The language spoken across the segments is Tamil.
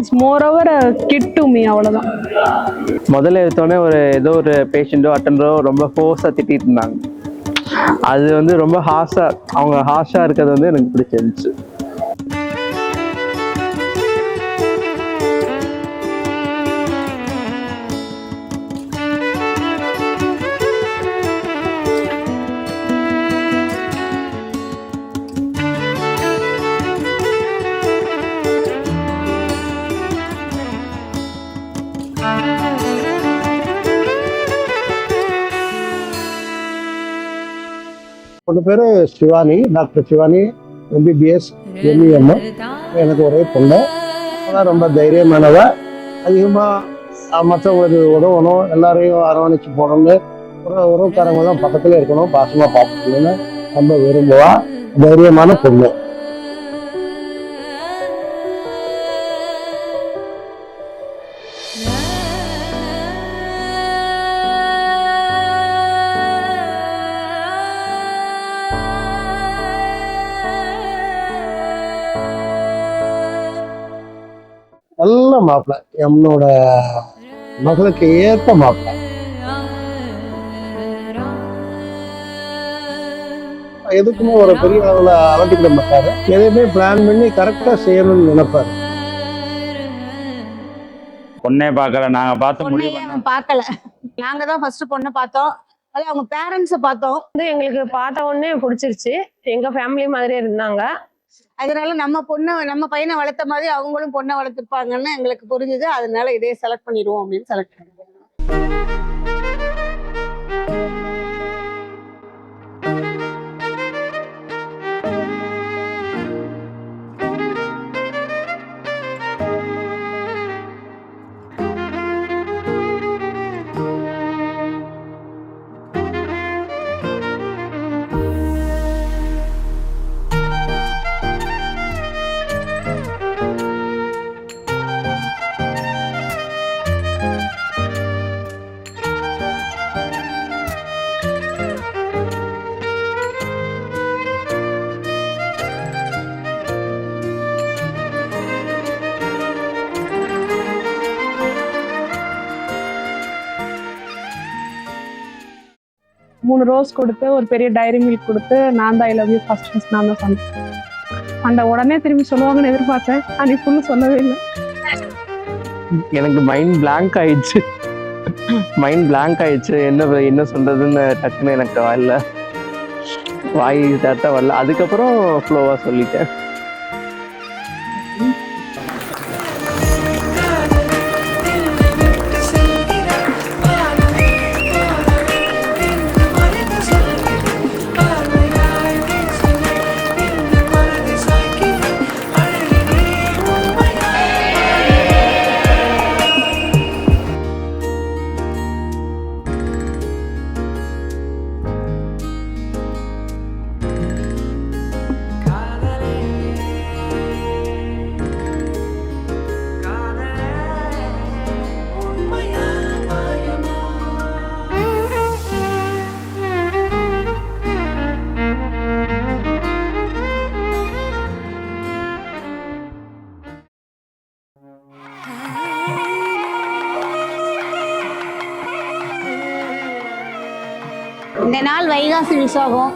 It's more over kid to me, அவ்வளோதான். முதல்ல எடுத்தோடனே ஏதோ ஒரு பேஷண்ட்டோ அட்டண்டரோ ரொம்ப ஃபோர்ஸாக திட்டிட்டு இருந்தாங்க. அது ரொம்ப அவங்க ஹார்ஷாக இருக்கிறது எனக்கு பிடிச்சிருந்துச்சு. பொண்ணு பேரு Shivani, doctor Shivani, MBBS MEM. எனக்கு ஒரே பொண்ணு. அதான் ரொம்ப தைரியமானவ. அதிகமாக மற்றவங்களுக்கு உதவணும், எல்லாரையும் அரவணைச்சு போகணும்னு, உறவுக்காரங்களாம் பக்கத்துல இருக்கணும், பாசமா பார்த்துக்கணும்னு ரொம்ப விரும்புவா. தைரியமான பொண்ணு. நல்ல மாப்பிள்ளை, என்னோட மகளுக்கு ஏற்ற மாப்பிள்ளை. எதுக்குமே ஒரு பெரிய அளவுல அலட்டிக்கிட மாட்டாரு. எதையுமே பிளான் பண்ணி கரெக்டா செய்யணும்னு நினைப்பாரு. பொண்ணே பார்க்கல, நாங்க பார்த்து பார்க்கல. நாங்க தான் ஃபர்ஸ்ட் பொண்ணை பார்த்தோம். அது அவங்க பேரண்ட்ஸை பார்த்தோம். எங்களுக்கு பார்த்த உடனே பிடிச்சிருச்சு. எங்க ஃபேமிலி மாதிரியே இருந்தாங்க. அதனால நம்ம பையனை வளர்த்த மாதிரி அவங்களும் பொண்ணை வளர்த்துருப்பாங்கன்னு எங்களுக்கு புரிஞ்சுது. அதனால இதே செலக்ட் பண்ணிடுவோம் அப்படின்னு செலக்ட் பண்ணிடுவோம். மூணு ரோஸ் கொடுத்து ஒரு பெரிய டைரி மில்க் கொடுத்து நான் தான் ஐ லவ் யூ ஃபர்ஸ்ட் நான் தான் சொன்னேன். அந்த உடனே திரும்பி சொல்லுவாங்கன்னு எதிர்பார்த்தேன். அன்னைக்கு ஃபுல்லு சொல்லவே இல்லை. எனக்கு மைண்ட் பிளாங்க் ஆயிடுச்சு. என்ன சொல்றதுன்னு டக்குன்னு எனக்கு வரல, வாய் தட்ட வரல. அதுக்கப்புறம் ஃப்ளோவா சொல்லிட்டேன். இந்த நாள் வைகாசி விசாகம்,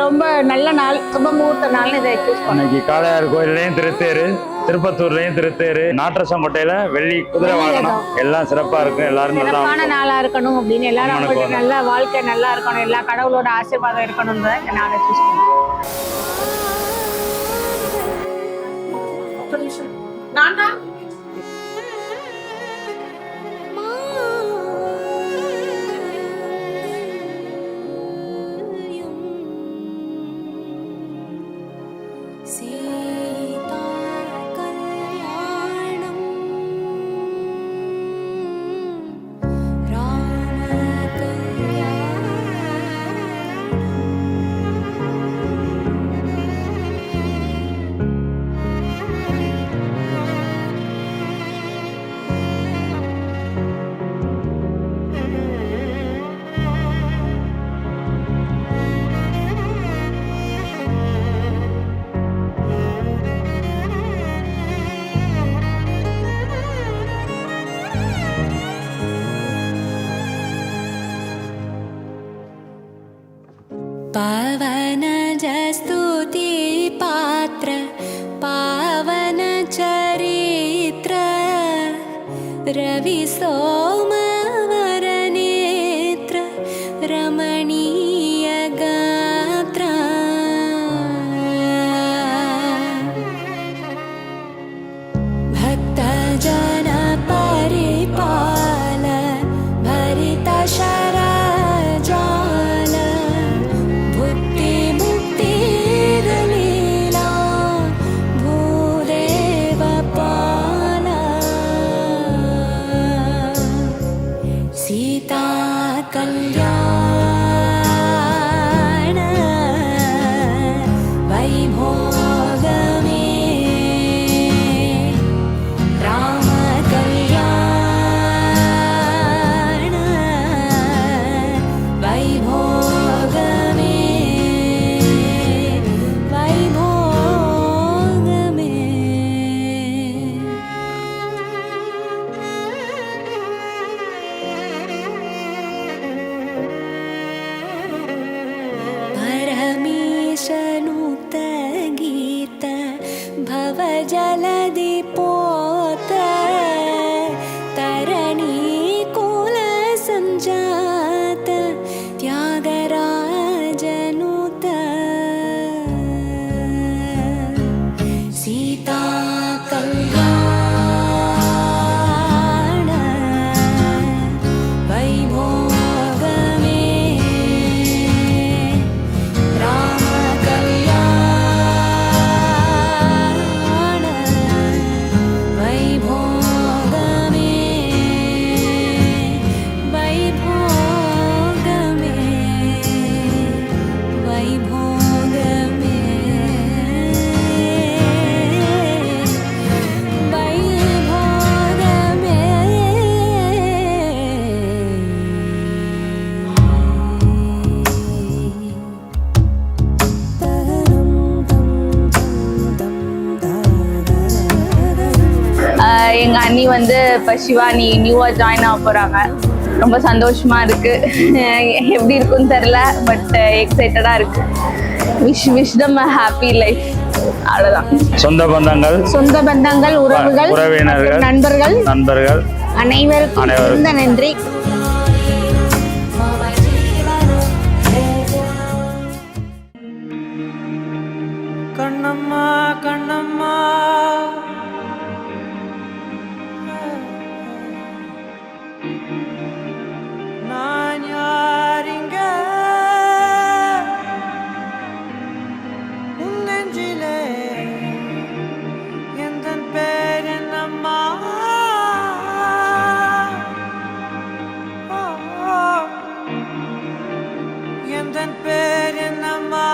ரொம்ப நல்ல நாள், சுப முகூர்த்த நாள்னு இதை சூஸ் பண்ணேன். இன்னைக்கு காளையார் கோயிலையும் திருத்தேரு, திருப்பத்தூர்லயும் திருத்தேரு, நாட்டரசம்பட்டையில வெள்ளி குதிரை வாகனம் எல்லாம் சிறப்பா இருக்கும். எல்லாரும் சிறப்பான நாளா இருக்கணும் அப்படின்னு எல்லாரும் அவங்களுக்கு நல்ல வாழ்க்கை நல்லா இருக்கணும், எல்லா கடவுளோட ஆசீர்வாதம் இருக்கணும் நாளை சூஸ் பண்ணேன். पावन जस्तुति पात्र पावन चरित्र रवि सोमवर नेत्र रमणीय गात्र भक्त जन परिपाल भरित शरजाल भुक्ति मुक्तिर्लीला भूदेव पाल सीता कल्याण वैभोग में राम कल्याण वैभोग में वैभोग में परमेशनुक्त गीत भव जलदि पोत तरणि कुल संजात त्यागराजनुत सीता कल्याण वैभोग में राम कल्याण वैभोग में वैभोग में वैभोग में वैभोग எங்கள் அண்ணி வந்து இப்போ சிவானி நியூவாக ஜாயின் ஆக போகிறாங்க. ரொம்ப சந்தோஷமா இருக்கு. எப்படி இருக்குன்னு தெரியல, பட் எக்ஸைட்டடாக இருக்கு. Wish them a happy life. அவ்வளோதான். சொந்த பந்தங்கள், உறவினர்கள், நண்பர்கள் அனைவருக்கும் நன்றி. கண்ணம்மா கண்ணம்மா நான் யாரிங்க உன் நெஞ்சிலே எந்தன் பேர் என்னம்மா எந்தன் பேர் என்னம்மா